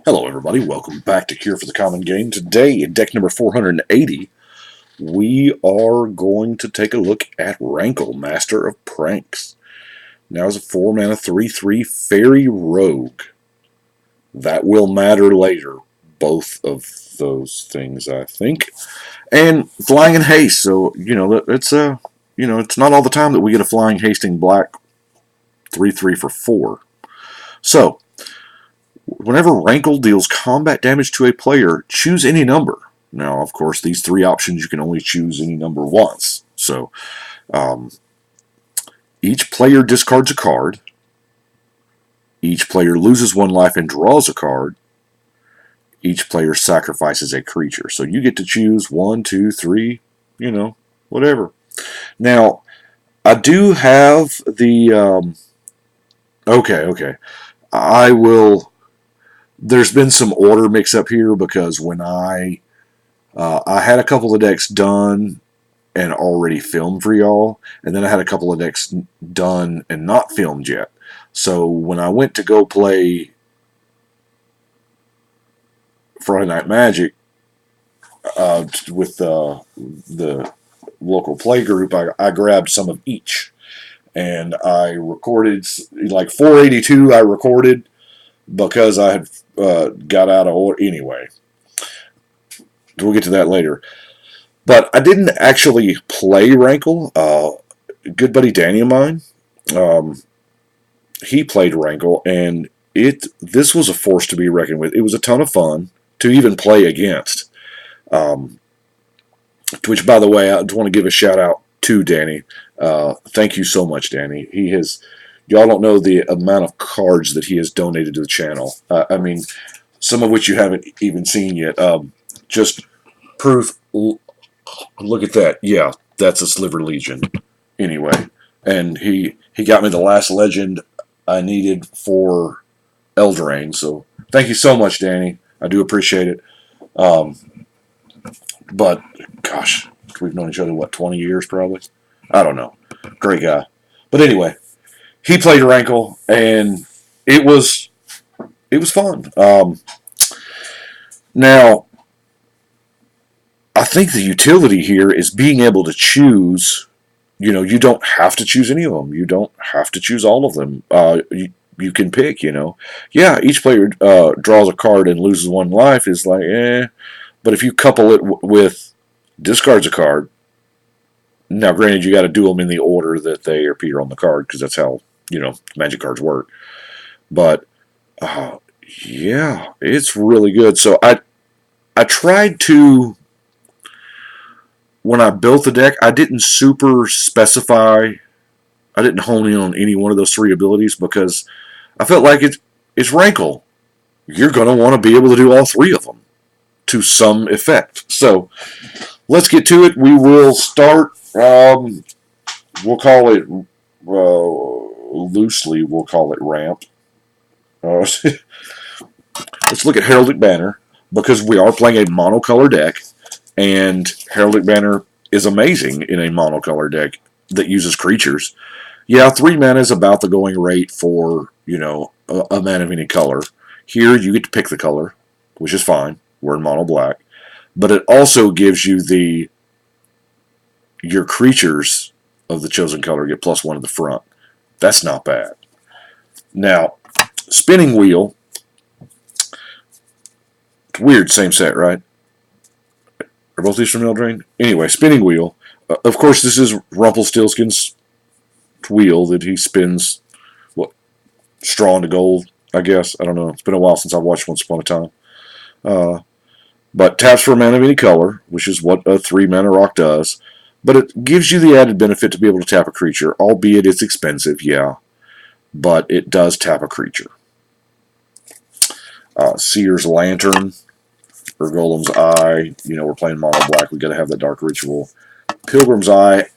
Hello everybody, welcome back to Cure for the Common Game. Today, in deck number 480, we are going to take a look at Rankle, Master of Pranks. Now is a 4-mana 3/3 Fairy Rogue. That will matter later, both of those things, I think. And Flying in Haste, so, it's not all the time that we get a Flying Hasting Black 3/3 for 4. So, whenever Rankle deals combat damage to a player, choose any number. Now, of course, these three options, you can only choose any number once. So, each player discards a card. Each player loses 1 life and draws a card. Each player sacrifices a creature. So you get to choose 1, 2, 3, whatever. Now, I do have the... okay. I will... There's been some order mix-up here because when I had a couple of decks done and already filmed for y'all, and then I had a couple of decks done and not filmed yet. So when I went to go play Friday Night Magic with the local play group, I grabbed some of each. And I recorded, like 482 I recorded because I had got out of order anyway. We'll get to that later. But I didn't actually play Rankle. Good buddy Danny of mine, he played Rankle, and this was a force to be reckoned with. It was a ton of fun to even play against. Which, by the way, I just want to give a shout out to Danny. Thank you so much, Danny. Y'all don't know the amount of cards that he has donated to the channel. I mean, some of which you haven't even seen yet. Just proof. Look at that. Yeah, that's a Sliver Legion. Anyway, and he got me the last legend I needed for Eldraine. So thank you so much, Danny. I do appreciate it. But gosh, we've known each other, what, 20 years probably? I don't know. Great guy. But anyway, he played Rankle, and it was fun. Now, I think the utility here is being able to choose. You don't have to choose any of them. You don't have to choose all of them. You can pick, Yeah, each player draws a card and loses 1 life is like, eh. But if you couple it with discards a card, now granted you got to do them in the order that they appear on the card because that's how, Magic cards work. But, yeah, it's really good. So I tried to... When I built the deck, I didn't super specify. I didn't hone in on any one of those 3 abilities because I felt like it's Rankle. You're going to want to be able to do all 3 of them to some effect. So let's get to it. We will start. We'll call it loosely. We'll call it ramp. Let's look at Heraldic Banner because we are playing a monocolor deck. And Heraldic Banner is amazing in a monocolor deck that uses creatures. Yeah, 3 mana is about the going rate for, a mana of any color. Here, you get to pick the color, which is fine. We're in mono black. But it also gives you your creatures of the chosen color get +1 to the front. That's not bad. Now, Spinning Wheel. It's weird, same set, right? Are both these from Eldraine? Anyway, Spinning Wheel. Of course, this is Rumpelstiltskin's wheel that he spins, straw into gold, I guess. I don't know. It's been a while since I've watched Once Upon a Time. But taps for a mana of any color, which is what a 3-mana rock does. But it gives you the added benefit to be able to tap a creature, albeit it's expensive, yeah. But it does tap a creature. Seer's Lantern. Or Golem's Eye, we're playing mono black, we got to have that Dark Ritual. Pilgrim's Eye,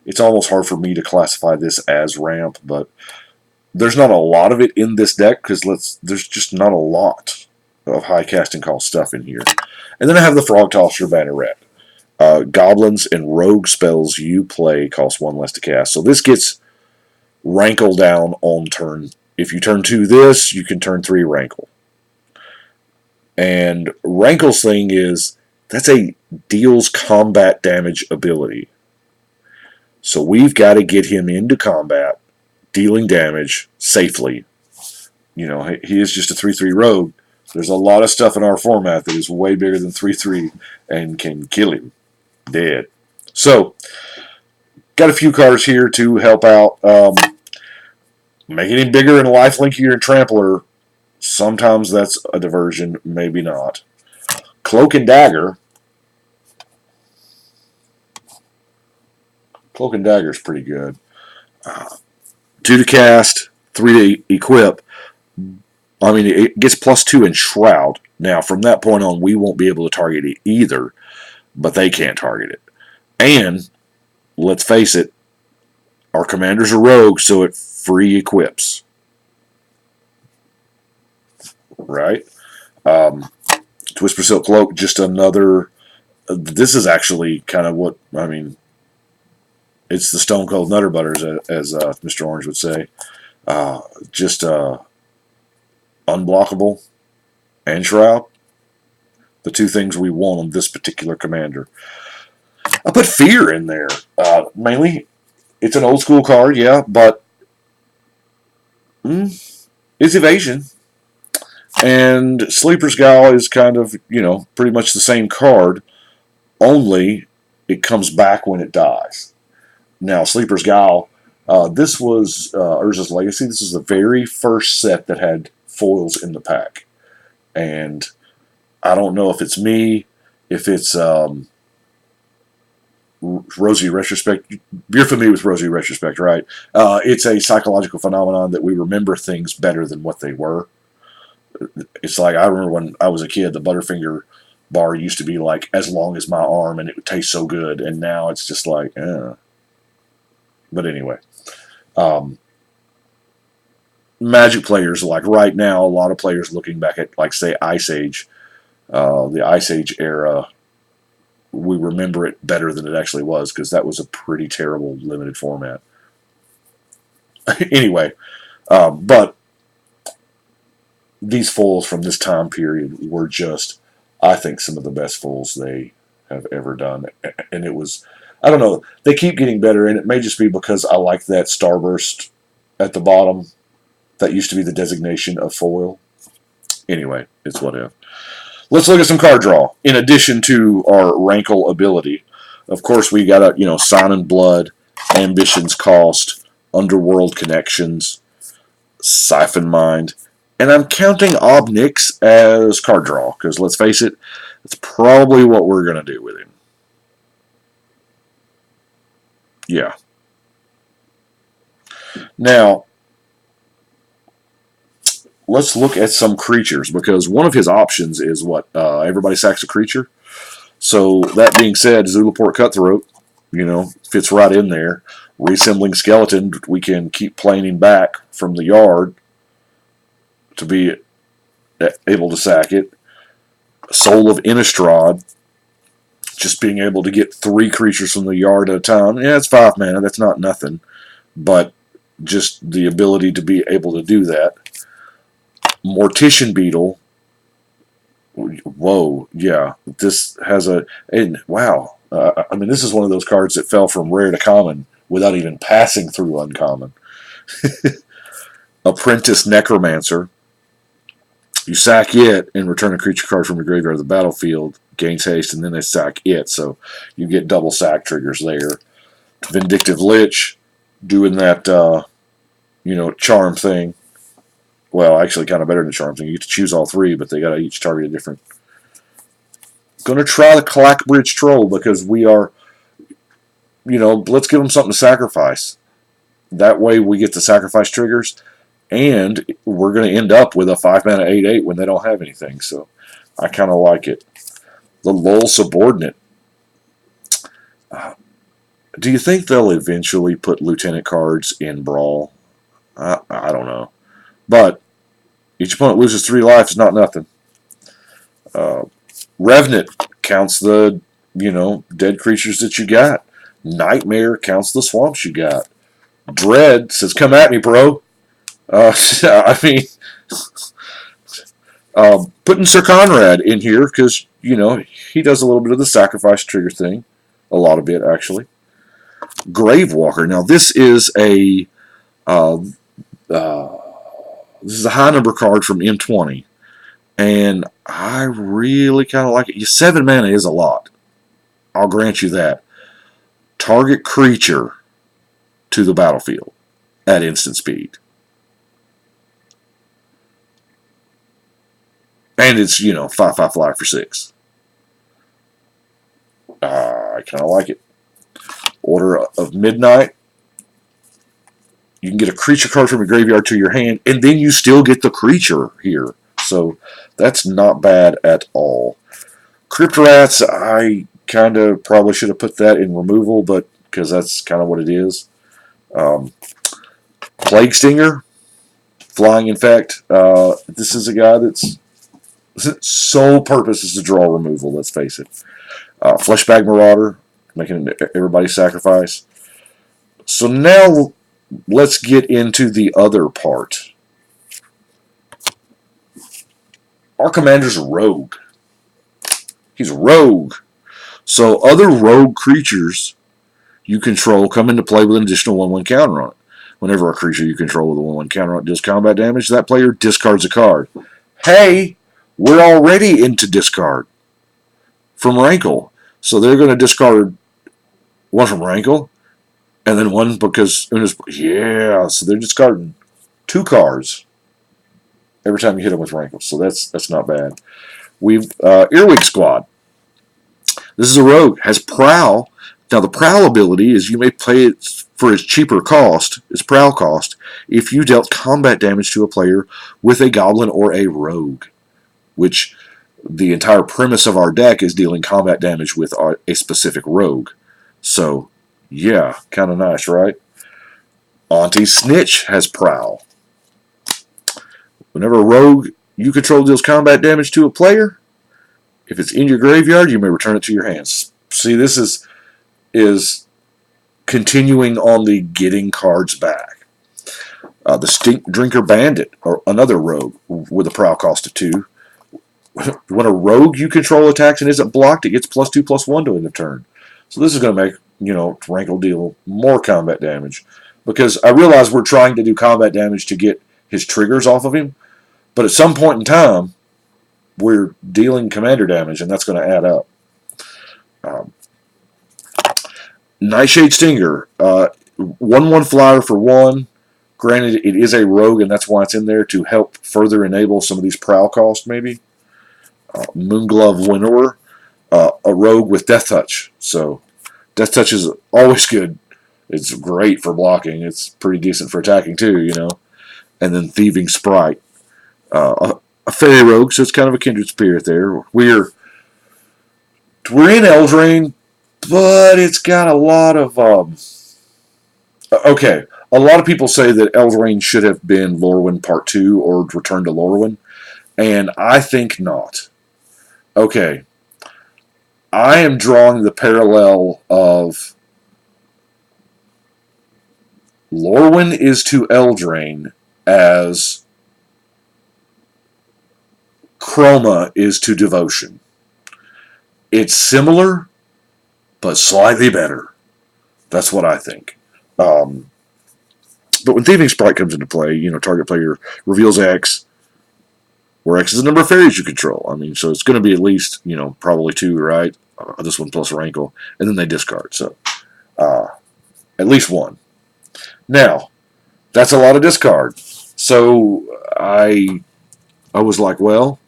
it's almost hard for me to classify this as ramp, but there's not a lot of it in this deck because there's just not a lot of high casting cost stuff in here. And then I have the Frog Tosser Banneret. Goblins and rogue spells you play cost 1 less to cast. So this gets Rankle down on turn If you turn 2 this, you can turn 3 Rankle. And Rankle's thing is, that's a deals combat damage ability. So we've got to get him into combat, dealing damage safely. You know, he is just a 3/3 rogue. There's a lot of stuff in our format that is way bigger than 3/3 and can kill him dead. So, got a few cards here to help out. Making him bigger and lifelinkier and trampler, sometimes that's a diversion, maybe not. Cloak and Dagger. Cloak and Dagger is pretty good. 2 to cast, 3 to equip. I mean, it gets +2 in Shroud. Now, from that point on, we won't be able to target it either, but they can't target it. And, let's face it, our commanders are rogues, so it free equips. Right? Whisper Silk Cloak, just another... This is actually kind of what, I mean, it's the Stone Cold Nutter Butters, as Mr. Orange would say. Just unblockable and Shroud. The two things we want on this particular commander. I put Fear in there. Mainly, it's an old school card, yeah, but it's evasion. And Sleeper's Gal is kind of, you know, pretty much the same card, only it comes back when it dies. Now, Sleeper's Gal, this was Urza's Legacy. This is the very first set that had foils in the pack. And I don't know if it's me, if it's Rosy Retrospect. You're familiar with Rosy Retrospect, right? It's a psychological phenomenon that we remember things better than what they were. It's like, I remember when I was a kid, the Butterfinger bar used to be like as long as my arm, and it would taste so good. And now it's just like, But anyway, Magic players, like right now, a lot of players looking back at, like, say, Ice Age, the Ice Age era, we remember it better than it actually was, because that was a pretty terrible limited format. Anyway, but these foils from this time period were just, I think, some of the best foils they have ever done. And it was, I don't know, they keep getting better, and it may just be because I like that Starburst at the bottom. That used to be the designation of foil. Anyway, it's whatever. Let's look at some card draw. In addition to our Rankle ability, of course, we got Sign and Blood, Ambition's Cost, Underworld Connections, Siphon Mind, and I'm counting Obnix as card draw, because let's face it, it's probably what we're going to do with him. Yeah. Now, let's look at some creatures, because one of his options is what? Everybody sacks a creature. So, that being said, Zulaport Cutthroat, fits right in there. Reassembling Skeleton, we can keep playing him back from the yard to be able to sack it. Soul of Innistrad, just being able to get 3 creatures from the yard at a time. Yeah, it's 5 mana, that's not nothing. But just the ability to be able to do that. Mortician Beetle. Whoa, yeah. This has wow. I mean, this is one of those cards that fell from rare to common without even passing through uncommon. Apprentice Necromancer. You sack it and return a creature card from your graveyard to the battlefield. Gains haste, and then they sack it. So you get double sack triggers there. Vindictive Lich. Doing that, charm thing. Well, actually, kind of better than the charm thing. You get to choose all 3, but they got to each target a different. Going to try the Clackbridge Troll, because we are, let's give them something to sacrifice. That way we get the sacrifice triggers, and we're going to end up with a 5-mana 8/8 when they don't have anything. So I kind of like it. The Lull Subordinate. Do you think they'll eventually put Lieutenant cards in Brawl? I don't know. But each opponent loses 3 life is not nothing. Revenant counts the, dead creatures that you got. Nightmare counts the swamps you got. Dread says, come at me, bro. I mean, putting Sir Conrad in here because, he does a little bit of the sacrifice trigger thing. A lot of it, actually. Gravewalker. Now, uh, this is a high number card from M20. And I really kind of like it. 7 mana is a lot. I'll grant you that. Target creature to the battlefield at instant speed. And it's, 5/5 flyer for 6. I kind of like it. Order of Midnight. You can get a creature card from your graveyard to your hand, and then you still get the creature here. So that's not bad at all. Crypt Rats, I kind of probably should have put that in removal, but because that's kind of what it is. Plague Stinger, Flying Infect. This is a guy that's sole purpose is to draw removal, let's face it. Fleshbag Marauder, making everybody sacrifice. So now let's get into the other part. Our commander's a rogue. He's a rogue. So other rogue creatures you control come into play with an additional 1/1 counter on it. Whenever a creature you control with a 1/1 counter on it deals combat damage, that player discards a card. Hey, we're already into discard from Rankle. So they're going to discard one from Rankle, and then one because yeah, so they're discarding 2 cards every time you hit them with Rankle. So that's not bad. We've Earwig Squad. This is a rogue, has Prowl. Now the Prowl ability is you may play it for its cheaper cost, its Prowl cost, if you dealt combat damage to a player with a Goblin or a Rogue, which the entire premise of our deck is dealing combat damage with a specific Rogue. So, yeah, kind of nice, right? Auntie Snitch has Prowl. Whenever a Rogue you control deals combat damage to a player, if it's in your graveyard, you may return it to your hands. See, this is continuing on the getting cards back. The Stink Drinker Bandit, or another Rogue with a Prowl cost of 2. When a Rogue you control attacks and isn't blocked, it gets +2/+1 to end of turn. So this is going to make, Rankle deal more combat damage. Because I realize we're trying to do combat damage to get his triggers off of him, but at some point in time, we're dealing commander damage, and that's going to add up. Nightshade Stinger, 1/1 flyer for 1. Granted, it is a rogue, and that's why it's in there, to help further enable some of these Prowl costs, maybe. Moonglove Winnower, a rogue with Death Touch. So, Death Touch is always good. It's great for blocking. It's pretty decent for attacking, too, And then Thieving Sprite. A fairy rogue, so it's kind of a kindred spirit there. We're in Eldraine, but it's got a lot of okay. A lot of people say that Eldraine should have been Lorwyn Part 2 or Return to Lorwyn, and I think not. Okay. I am drawing the parallel of Lorwyn is to Eldraine as Chroma is to Devotion. It's similar, but slightly better. That's what I think. But when Thieving Sprite comes into play, target player reveals X, where X is the number of fairies you control. So it's going to be at least, probably 2, right? This one plus Rankle, and then they discard. So at least 1. Now, that's a lot of discard. So I was like, well,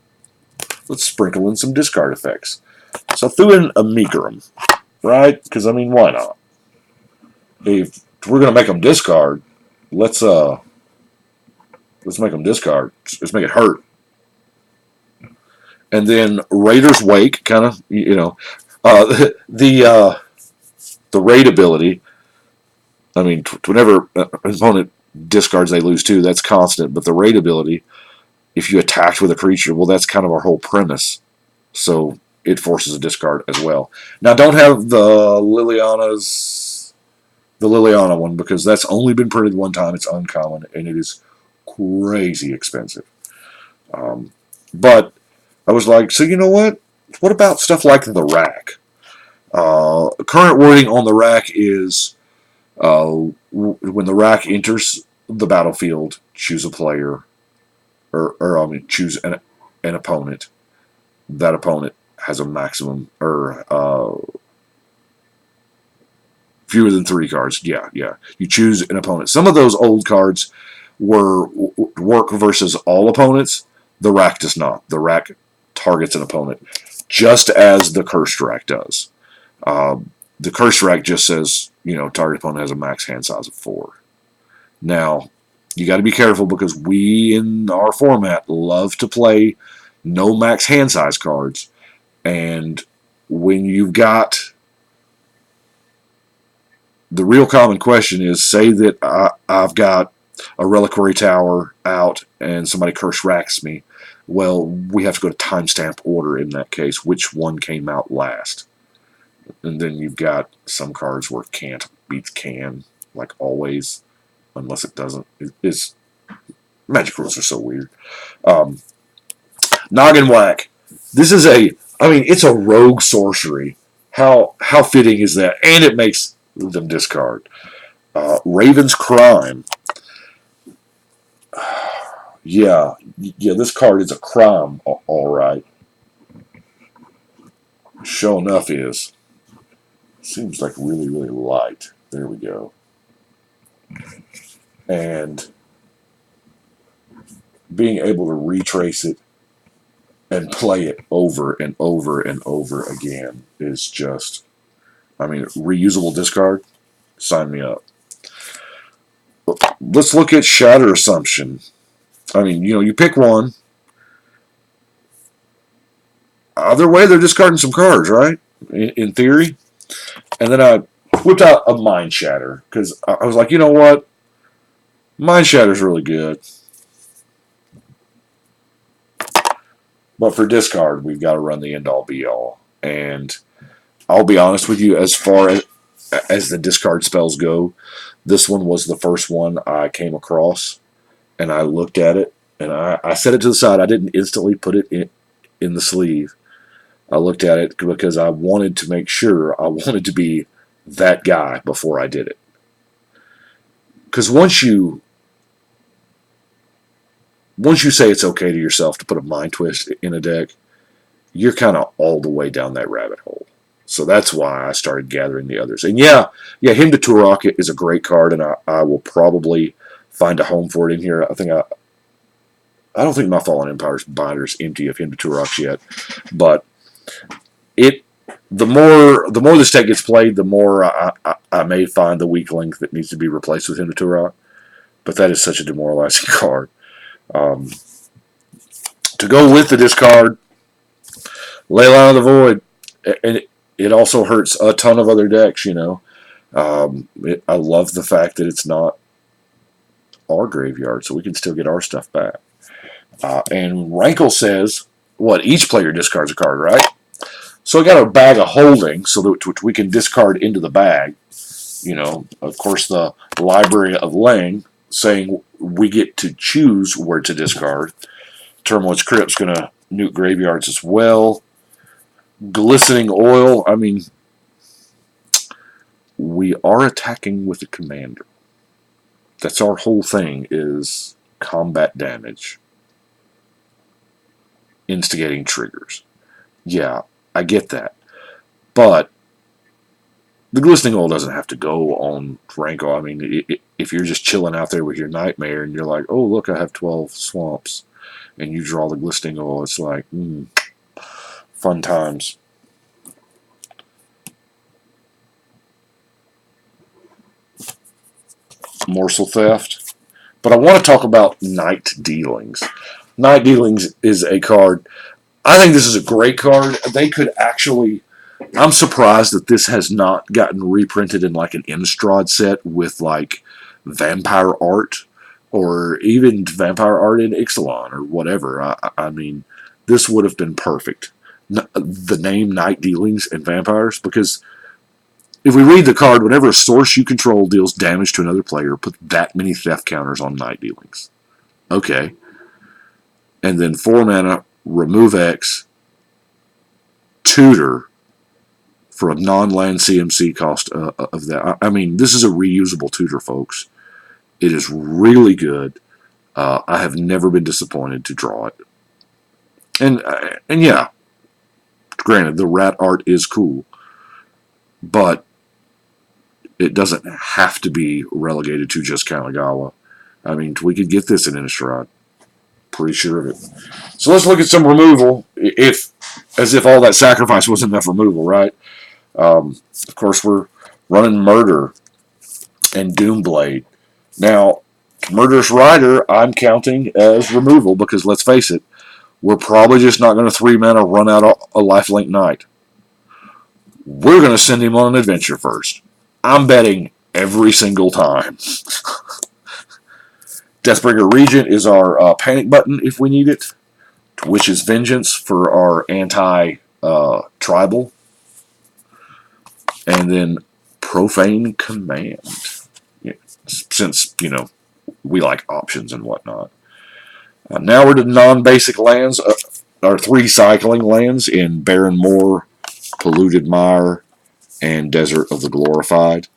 let's sprinkle in some discard effects. So I threw in a Meekrum, right? Because, why not? If we're going to make them discard, let's make them discard. Let's make it hurt. And then Raider's Wake, kind of, the raid ability. Whenever an opponent discards, they lose 2. That's constant. But the raid ability, if you attacked with a creature, well, that's kind of our whole premise. So it forces a discard as well. Now, don't have the Liliana one, because that's only been printed one time. It's uncommon, and it is crazy expensive. But I was like, so you know what? What about stuff like the rack? Current wording on the rack is when the rack enters the battlefield, choose a player, or I mean, choose an opponent. That opponent has a maximum or fewer than 3 cards. Yeah, yeah. You choose an opponent. Some of those old cards were work versus all opponents. The rack does not. The rack targets an opponent, just as the cursed rack does. The cursed rack just says, target opponent has a max hand size of 4. Now, you got to be careful because we in our format love to play no max hand size cards. And when you've got the real common question is, say that I've got a reliquary tower out and somebody curse racks me. Well, we have to go to timestamp order in that case, which one came out last. And then you've got some cards where can't beats can, like always, unless it doesn't. It's Magic rules are so weird. Noggin Whack. This is it's a rogue sorcery. How fitting is that? And it makes them discard. Raven's Crime. Yeah, this card is a crime, all right. Sure enough is. Seems like really, really light. There we go. And being able to retrace it and play it over and over and over again is just, reusable discard. Sign me up. Let's look at Shatter Assumption. You pick one. Either way, they're discarding some cards, right? In theory. And then I whipped out a Mind Shatter because I was like, you know what? Mind Shatter's really good. But for discard, we've got to run the end-all be-all. And I'll be honest with you, as far as the discard spells go, this one was the first one I came across. And I looked at it, and I set it to the side. I didn't instantly put it in the sleeve. I looked at it because I wanted to make sure I wanted to be that guy before I did it. Because once you say it's okay to yourself to put a Mind Twist in a deck, you're kind of all the way down that rabbit hole. So that's why I started gathering the others. And Hymn to Turok is a great card, and I will probably find a home for it in here. I don't think my Fallen Empire's binder's empty of Hymn to Turok yet, but the more this deck gets played, the more I may find the weak link that needs to be replaced with Hymn to Turok. But that is such a demoralizing card. To go with the discard, Leyline of the Void, and it also hurts a ton of other decks. I love the fact that it's not our graveyard, so we can still get our stuff back. And Rankle says, each player discards a card, right? So I got a bag of holding so that we can discard into the bag. Of course, the Library of Lang saying we get to choose where to discard. Turmoil's Crypt's going to nuke graveyards as well. Glistening Oil, we are attacking with a commander. That's our whole thing, is combat damage. Instigating triggers. Yeah, I get that. But the Glistening Oil doesn't have to go on Rankle. If you're just chilling out there with your Nightmare and you're like, oh, look, I have 12 swamps, and you draw the Glistening Oil, it's like, fun times. Morsel Theft. But I want to talk about Night Dealings. Night Dealings is a card. I think this is a great card. They could actually... I'm surprised that this has not gotten reprinted in like an Innistrad set with like vampire art or even vampire art in Ixalan or whatever. This would have been perfect. The name Night Dealings and Vampires, because if we read the card, whenever a source you control deals damage to another player, put that many theft counters on Night Dealings. Okay. And then 4 mana, remove X, tutor for a non-land CMC cost of that. I mean, this is a reusable tutor, folks. It is really good. I have never been disappointed to draw it. And yeah, granted, the rat art is cool, but it doesn't have to be relegated to just Kamigawa. I mean, we could get this in Innistrad. Pretty sure of it. So let's look at some removal. As if all that sacrifice wasn't enough removal, right? Of course, we're running Murder and Doomblade. Now, Murderous Rider, I'm counting as removal because let's face it, we're probably just not going to 3 mana run out a lifelink knight. We're going to send him on an adventure first. I'm betting every single time. Deathbringer Regent is our panic button if we need it. Witch's Vengeance for our anti-tribal. And then Profane Command. Yeah, since, we like options and whatnot. Now we're to non-basic lands. Our 3 cycling lands in Barren Moor, Polluted Mire, and Desert of the Glorified.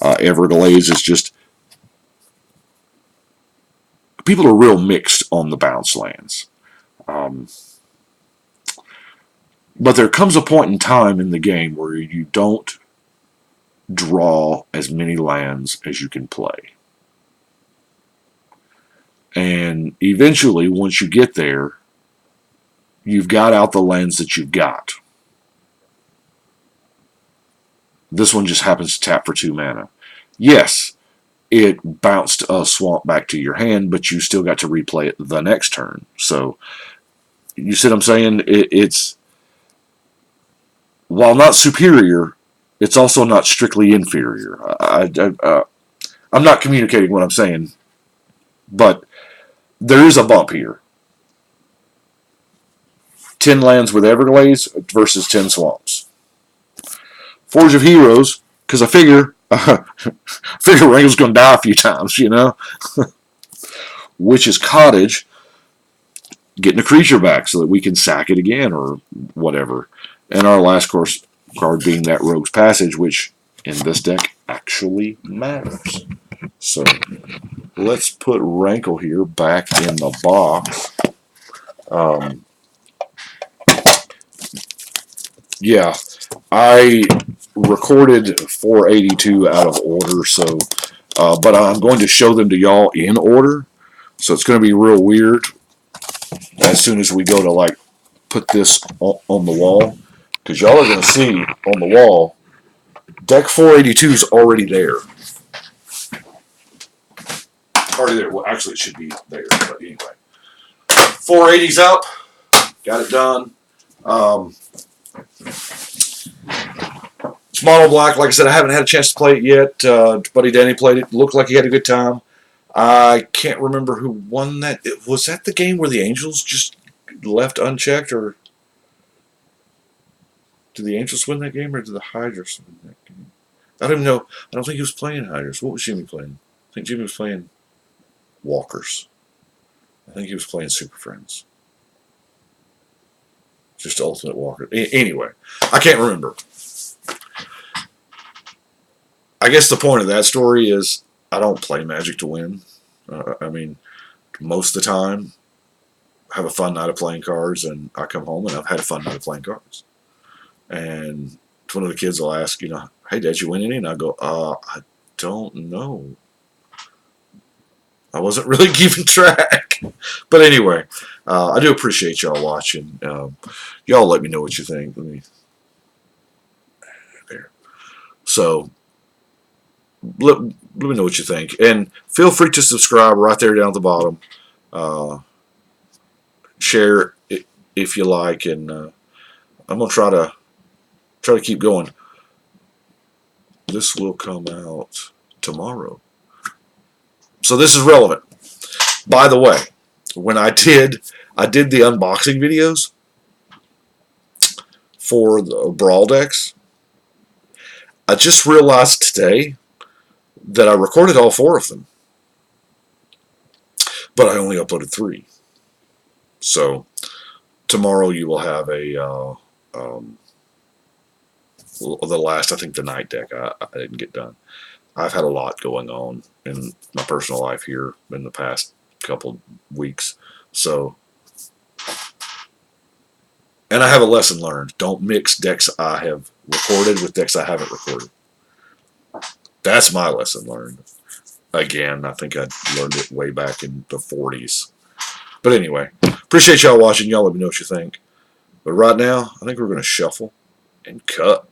Everglades is just... People are real mixed on the bounce lands. But there comes a point in time in the game where you don't draw as many lands as you can play. And eventually, once you get there, you've got out the lands that you've got. This one just happens to tap for 2 mana. Yes, it bounced a swamp back to your hand, but you still got to replay it the next turn. So, you see what I'm saying? It's, while not superior, it's also not strictly inferior. I'm not communicating what I'm saying, but there is a bump here. 10 lands with Everglades versus 10 swamps. Forge of Heroes, because I figure Rankle's going to die a few times, Witch's Cottage, getting a creature back so that we can sack it again or whatever. And our last course card being that Rogue's Passage, which in this deck actually matters. So let's put Rankle here back in the box. Yeah, I recorded 482 out of order, so but I'm going to show them to y'all in order, so it's going to be real weird as soon as we go to put this on the wall, because y'all are going to see on the wall deck 482 is already there. Already there. Well, actually, it should be there, but anyway. 480's up. Got it done. It's mono black. Like I said, I haven't had a chance to play it yet. Buddy Danny played it. Looked like he had a good time. I can't remember who won that. Was that the game where the Angels just left unchecked, or did the Angels win that game, or did the Hydras win that game? I don't even know. I don't think he was playing Hydras. What was Jimmy playing? I think Jimmy was playing Walkers. I think he was playing Super Friends. Just Ultimate Walker. Anyway, I can't remember. I guess the point of that story is I don't play Magic to win. I mean, most of the time, I have a fun night of playing cards, and I come home and I've had a fun night of playing cards. And one of the kids will ask, hey, Dad, you win any? And I go, I don't know. I wasn't really keeping track. But anyway, I do appreciate y'all watching. Y'all let me know what you think. There. So, let me know what you think. And feel free to subscribe right there down at the bottom. Share it if you like. And I'm going to try to keep going. This will come out tomorrow. So this is relevant. By the way, when I did the unboxing videos for the Brawl decks, I just realized today that I recorded all 4 of them. but I only uploaded 3. So tomorrow you will have the last, I think, the night deck I didn't get done. I've had a lot going on in my personal life here in the past couple weeks. So, and I have a lesson learned. Don't mix decks I have recorded with decks I haven't recorded. That's my lesson learned. Again, I think I learned it way back in the 40s. But anyway, appreciate y'all watching. Y'all let me know what you think. But right now, I think we're going to shuffle and cut.